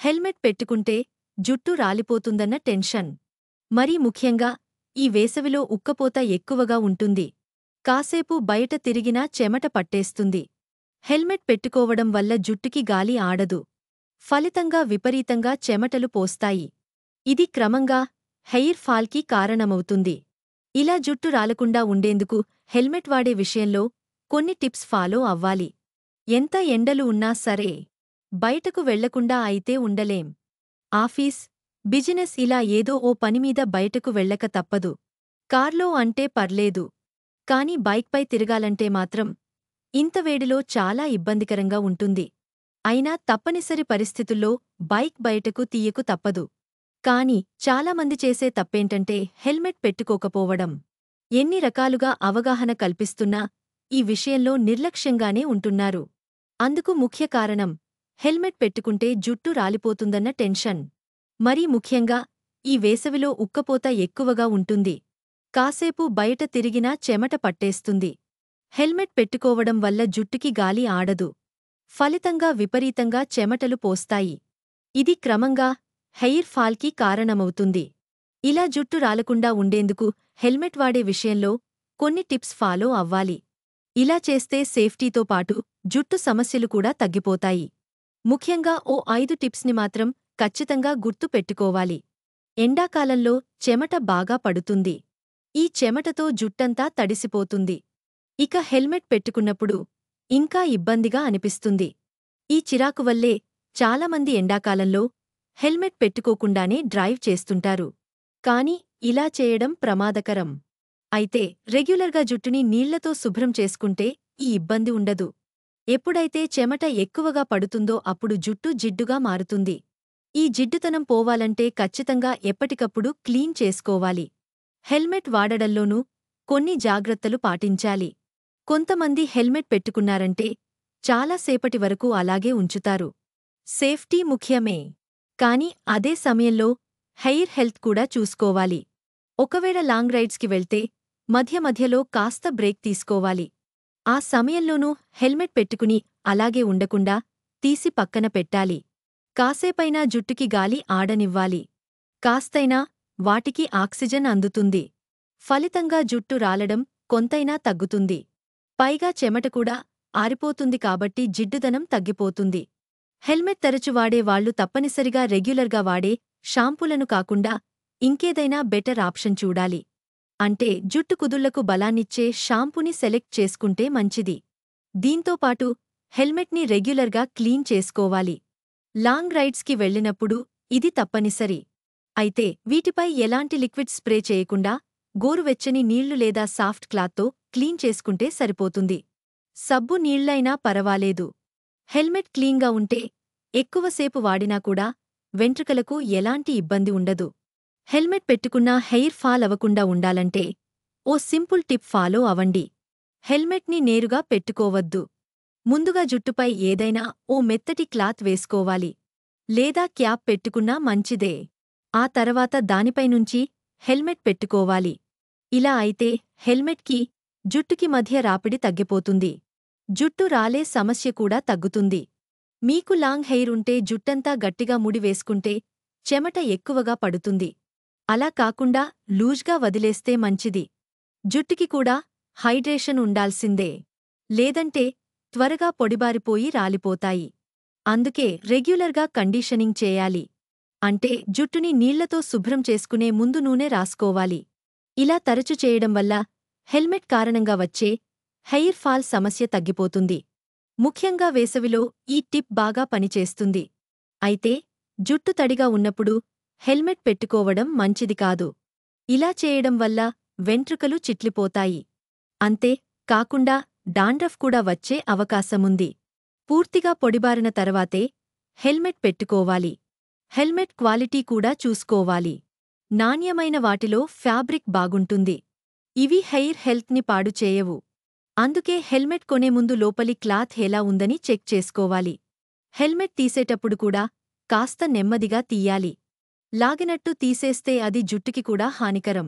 Helmet పెట్టుకుంటే జుట్టు రాలిపోతుందన్న tension. మరీ ముఖ్యంగా ఈ వేసవిలో ఉక్కపోత ఎక్కువగా ఉంటుంది. కాసేపు బయట తిరిగినా చెమట పట్టేస్తుంది. హెల్మెట్ పెట్టుకోవడం వల్ల జుట్టుకి గాలి ఆడదు. ఫలితంగా విపరీతంగా చెమటలు పోస్తాయి. ఇది క్రమంగా హెయిర్ ఫాల్కి కారణమవుతుంది. ఇలా జుట్టు రాలకుండా ఉండేందుకు హెల్మెట్ వాడే విషయంలో కొన్ని టిప్స్ ఫాలో అవ్వాలి. ఎంత ఎండలు ఉన్నా సరే బయటకు వెళ్లకుండా అయితే ఉండలేం. ఆఫీస్, బిజినెస్ ఇలా ఏదో ఓ పనిమీద బయటకు వెళ్ళక తప్పదు. కార్లో అంటే పర్లేదు. కాని బైక్పై తిరగాలంటే మాత్రం ఇంత వేడిలో చాలా ఇబ్బందికరంగా ఉంటుంది. అయినా తప్పనిసరి పరిస్థితుల్లో బైక్ బయటకు తీయకు తప్పదు. కాని చాలామంది చేసే తప్పేంటంటే హెల్మెట్ పెట్టుకోకపోవడం. ఎన్ని రకాలుగా అవగాహన కల్పిస్తున్నా ఈ విషయంలో నిర్లక్ష్యంగానే ఉంటున్నారు. అందుకు ముఖ్య కారణం హెల్మెట్ పెట్టుకుంటే జుట్టు రాలిపోతుందన్న టెన్షన్. మరీ ముఖ్యంగా ఈ వేసవిలో ఉక్కపోత ఎక్కువగా ఉంటుంది. కాసేపు బయట తిరిగినా చెమట పట్టేస్తుంది. హెల్మెట్ పెట్టుకోవడం వల్ల జుట్టుకి గాలి ఆడదు. ఫలితంగా విపరీతంగా చెమటలు పోస్తాయి. ఇది క్రమంగా హెయిర్ ఫాల్కి కారణమవుతుంది. ఇలా జుట్టు రాలకుండా ఉండేందుకు హెల్మెట్ వాడే విషయంలో కొన్ని టిప్స్ ఫాలో అవ్వాలి. ఇలా చేస్తే సేఫ్టీతో పాటు జుట్టు సమస్యలు కూడా తగ్గిపోతాయి. ముఖ్యంగా ఓ 5 టిప్స్ని మాత్రం ఖచ్చితంగా గుర్తు పెట్టుకోవాలి. ఎండాకాలంలో చెమట బాగా పడుతుంది. ఈ చెమటతో జుట్టంతా తడిసిపోతుంది. ఇక హెల్మెట్ పెట్టుకున్నప్పుడు ఇంకా ఇబ్బందిగా అనిపిస్తుంది. ఈ చిరాకు వల్లే చాలామంది ఎండాకాలంలో హెల్మెట్ పెట్టుకోకుండానే డ్రైవ్ చేస్తుంటారు. కాని ఇలా చేయడం ప్రమాదకరం. అయితే రెగ్యులర్గా జుట్టుని నీళ్లతో శుభ్రం చేసుకుంటే ఈ ఇబ్బంది ఉండదు. ఎప్పుడైతే చెమట ఎక్కువగా పడుతుందో అప్పుడు జుట్టు జిడ్డుగా మారుతుంది. ఈ జిడ్డుతనం పోవాలంటే ఖచ్చితంగా ఎప్పటికప్పుడు క్లీన్ చేసుకోవాలి. హెల్మెట్ వాడడంలోనూ కొన్ని జాగ్రత్తలు పాటించాలి. కొంతమంది హెల్మెట్ పెట్టుకున్నారంటే చాలాసేపటి వరకు అలాగే ఉంచుతారు. సేఫ్టీ ముఖ్యమే. కాని అదే సమయంలో హెయిర్ హెల్త్ కూడా చూసుకోవాలి. ఒకవేళ లాంగ్ రైడ్స్కి వెళ్తే మధ్య మధ్యలో కాస్త బ్రేక్ తీసుకోవాలి. ఆ సమయంలోనూ హెల్మెట్ పెట్టుకుని అలాగే ఉండకుండా తీసి పక్కన పెట్టాలి. కాసేపైనా జుట్టుకి గాలి ఆడనివ్వాలి. కాస్తైనా వాటికి ఆక్సిజన్ అందుతుంది. ఫలితంగా జుట్టు రాలడం కొంతైనా తగ్గుతుంది. పైగా చెమట కూడా ఆరిపోతుంది కాబట్టి జిడ్డుదనం తగ్గిపోతుంది. హెల్మెట్ తరచు వాడే వాళ్లు తప్పనిసరిగా రెగ్యులర్గా వాడే షాంపూలను కాకుండా ఇంకేదైనా బెటర్ ఆప్షన్ చూడాలి. అంటే జుట్టు కుదుళ్లకు బలాన్నిచ్చే షాంపూని సెలెక్ట్ చేసుకుంటే మంచిది. దీంతోపాటు హెల్మెట్ని రెగ్యులర్గా క్లీన్ చేసుకోవాలి. లాంగ్ రైడ్స్కి వెళ్లినప్పుడు ఇది తప్పనిసరి. అయితే వీటిపై ఎలాంటి లిక్విడ్ స్ప్రే చేయకుండా గోరువెచ్చని నీళ్లు లేదా సాఫ్ట్ క్లాత్తో క్లీన్ చేసుకుంటే సరిపోతుంది. సబ్బు నీళ్లైనా పరవాలేదు. హెల్మెట్ క్లీన్గా ఉంటే ఎక్కువసేపు వాడినా కూడా వెంట్రుకలకు ఎలాంటి ఇబ్బంది ఉండదు. హెల్మెట్ పెట్టుకున్నా హెయిర్ ఫాల్ అవ్వకుండా ఉండాలంటే ఓ సింపుల్ టిప్ ఫాలో అవ్వండి. హెల్మెట్ని నేరుగా పెట్టుకోవద్దు. ముందుగా జుట్టుపై ఏదైనా ఓ మెత్తటి క్లాత్ వేసుకోవాలి. లేదా క్యాప్ పెట్టుకున్నా మంచిదే. ఆ తర్వాత దానిపైనుంచి హెల్మెట్ పెట్టుకోవాలి. ఇలా అయితే హెల్మెట్కి, జుట్టుకి మధ్య రాపిడి తగ్గిపోతుంది. జుట్టు రాలే సమస్య కూడా తగ్గుతుంది. మీకు లాంగ్ హెయిర్ ఉంటే జుట్టంతా గట్టిగా ముడి వేసుకుంటే చెమట ఎక్కువగా పడుతుంది. అలా కాకుండా లూజ్గా వదిలేస్తే మంచిది. జుట్టుకి కూడా హైడ్రేషన్ ఉండాల్సిందే. లేదంటే త్వరగా పొడిబారిపోయి రాలిపోతాయి. అందుకే రెగ్యులర్గా కండీషనింగ్ చేయాలి. అంటే జుట్టుని నీళ్లతో శుభ్రం చేసుకునే ముందు నూనె రాసుకోవాలి. ఇలా తరచు చేయడం వల్ల హెల్మెట్ కారణంగా వచ్చే హెయిర్ ఫాల్ సమస్య తగ్గిపోతుంది. ముఖ్యంగా వేసవిలో ఈ టిప్ బాగా పనిచేస్తుంది. అయితే జుట్టు తడిగా ఉన్నప్పుడు హెల్మెట్ పెట్టుకోవడం మంచిది కాదు. ఇలా చేయడం వల్ల వెంట్రుకలు చిట్లిపోతాయి. అంతే కాకుండా డాండ్రఫ్ కూడా వచ్చే అవకాశముంది. పూర్తిగా పొడిబారిన తర్వాతే హెల్మెట్ పెట్టుకోవాలి. హెల్మెట్ క్వాలిటీ కూడా చూసుకోవాలి. నాణ్యమైన వాటిలో ఫ్యాబ్రిక్ బాగుంటుంది. ఇవి హెయిర్ హెల్త్ని పాడు చేయవు. అందుకే హెల్మెట్ కొనే ముందు లోపలి క్లాత్ ఎలా ఉందని చెక్ చేసుకోవాలి. హెల్మెట్ తీసేటప్పుడు కూడా కాస్త నెమ్మదిగా తీయాలి. లాగినట్టు తీసేస్తే అది జుట్టుకి కూడా హానికరం.